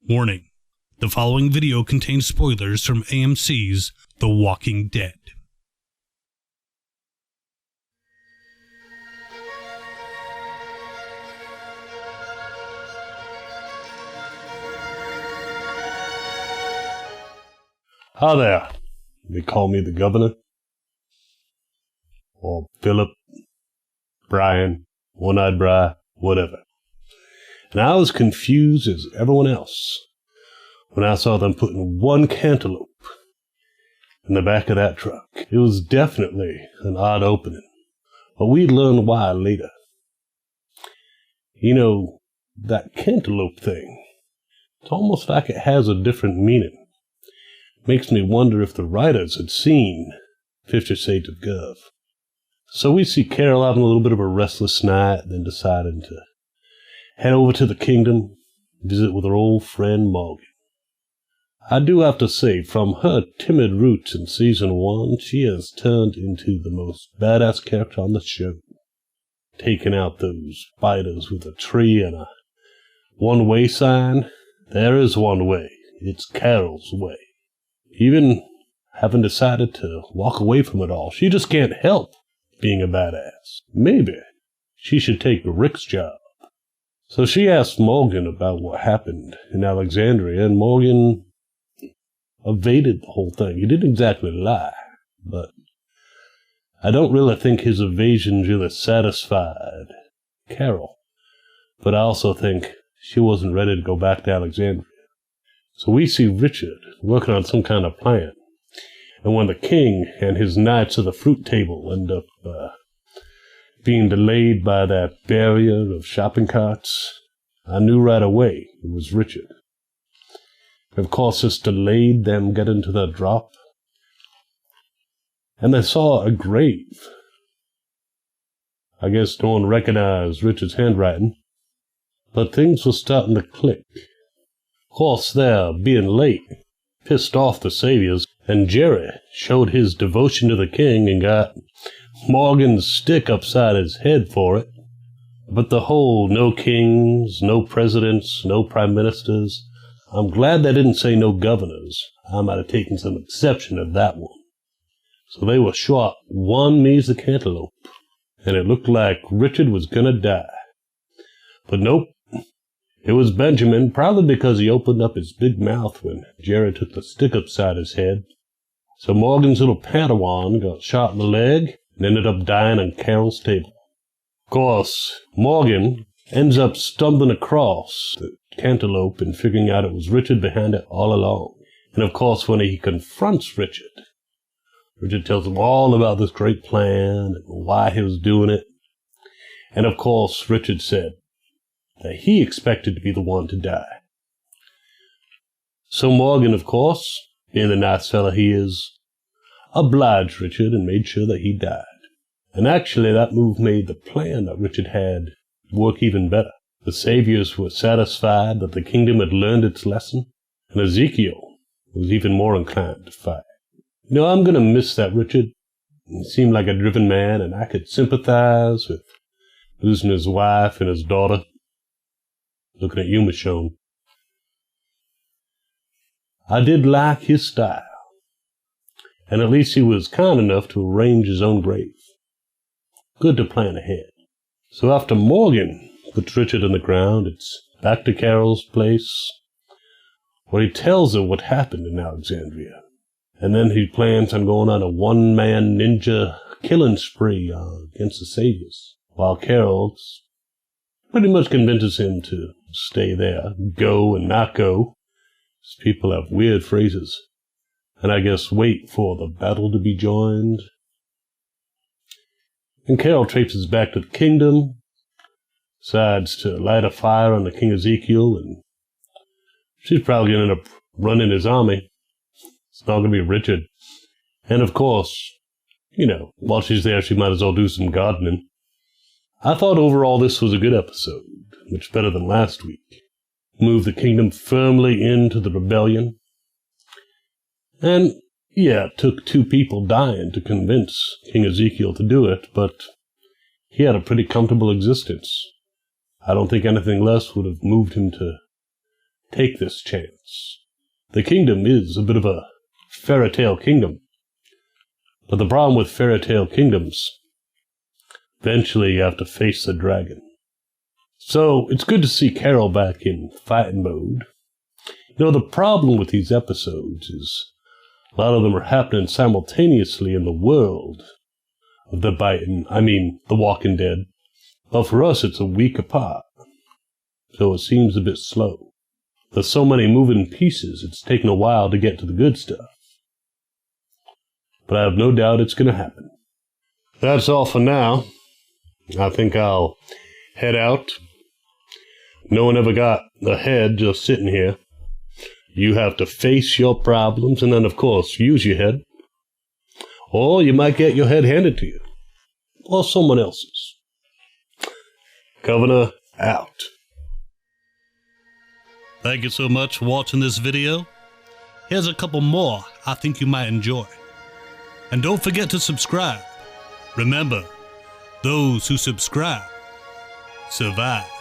Warning: the following video contains spoilers from AMC's The Walking Dead. Hi there. They call me the governor. Or Philip, Brian, One-Eyed Bry, whatever. And I was confused as everyone else when I saw them putting one cantaloupe in the back of that truck. It was definitely an odd opening, but we'd learn why later. You know, that cantaloupe thing, it's almost like it has a different meaning. Makes me wonder if the writers had seen 50 Shades of Gov. So we see Carol having a little bit of a restless night, then deciding to head over to the kingdom, visit with her old friend Morgan. I do have to say, from her timid roots in Season 1, she has turned into the most badass character on the show. Taking out those spiders with a tree and a one-way sign. There is one way. It's Carol's way. Even having decided to walk away from it all, she just can't help being a badass. Maybe she should take Rick's job. So she asked Morgan about what happened in Alexandria, and Morgan evaded the whole thing. He didn't exactly lie, but I don't really think his evasion really satisfied Carol. But I also think she wasn't ready to go back to Alexandria. So we see Richard working on some kind of plan. And when the king and his knights of the fruit table end up being delayed by that barrier of shopping carts, I knew right away it was Richard. Of course, this delayed them getting to the drop. And they saw a grave. I guess no one recognized Richard's handwriting, but things were starting to click. Of course, they're being late pissed off the saviors, and Jerry showed his devotion to the king and got Morgan's stick upside his head for it. But the whole no kings, no presidents, no prime ministers, I'm glad they didn't say no governors. I might have taken some exception to that one. So they were short one measly cantaloupe, and it looked like Richard was gonna die. But nope. It was Benjamin, probably because he opened up his big mouth when Jerry took the stick upside his head. So Morgan's little Padawan got shot in the leg and ended up dying on Carol's table. Of course, Morgan ends up stumbling across the cantaloupe and figuring out it was Richard behind it all along. And of course, when he confronts Richard tells him all about this great plan and why he was doing it. And of course, Richard said that he expected to be the one to die. So Morgan, of course, being the nice fella he is, obliged Richard and made sure that he died. And actually that move made the plan that Richard had work even better. The saviors were satisfied that the kingdom had learned its lesson, and Ezekiel was even more inclined to fight. You know, I'm going to miss that Richard. He seemed like a driven man, and I could sympathize with losing his wife and his daughter. Looking at you, Michonne. I did like his style. And at least he was kind enough to arrange his own grave. Good to plan ahead. So after Morgan puts Richard in the ground, it's back to Carol's place, where he tells her what happened in Alexandria. And then he plans on going on a one-man ninja killing spree against the saviors, while Carol pretty much convinces him to stay there, go and not go. These people have weird phrases. And I guess wait for the battle to be joined. And Carol traipses back to the kingdom, decides to light a fire on the King Ezekiel, and she's probably going to end up running his army. It's not going to be Richard. And of course, you know, while she's there, she might as well do some gardening. I thought overall this was a good episode, much better than last week. Moved the kingdom firmly into the rebellion. And, yeah, it took 2 people dying to convince King Ezekiel to do it, but he had a pretty comfortable existence. I don't think anything less would have moved him to take this chance. The kingdom is a bit of a fairy tale kingdom. But the problem with fairy tale kingdoms, eventually you have to face the dragon. So it's good to see Carol back in fighting mode. You know, the problem with these episodes is a lot of them are happening simultaneously in the world of the Walking Dead. But for us, it's a week apart. So it seems a bit slow. There's so many moving pieces, it's taken a while to get to the good stuff. But I have no doubt it's going to happen. That's all for now. I think I'll head out. No one ever got ahead just sitting here. You have to face your problems and then, of course, use your head. Or you might get your head handed to you. Or someone else's. Governor out. Thank you so much for watching this video. Here's a couple more I think you might enjoy. And don't forget to subscribe. Remember, those who subscribe survive.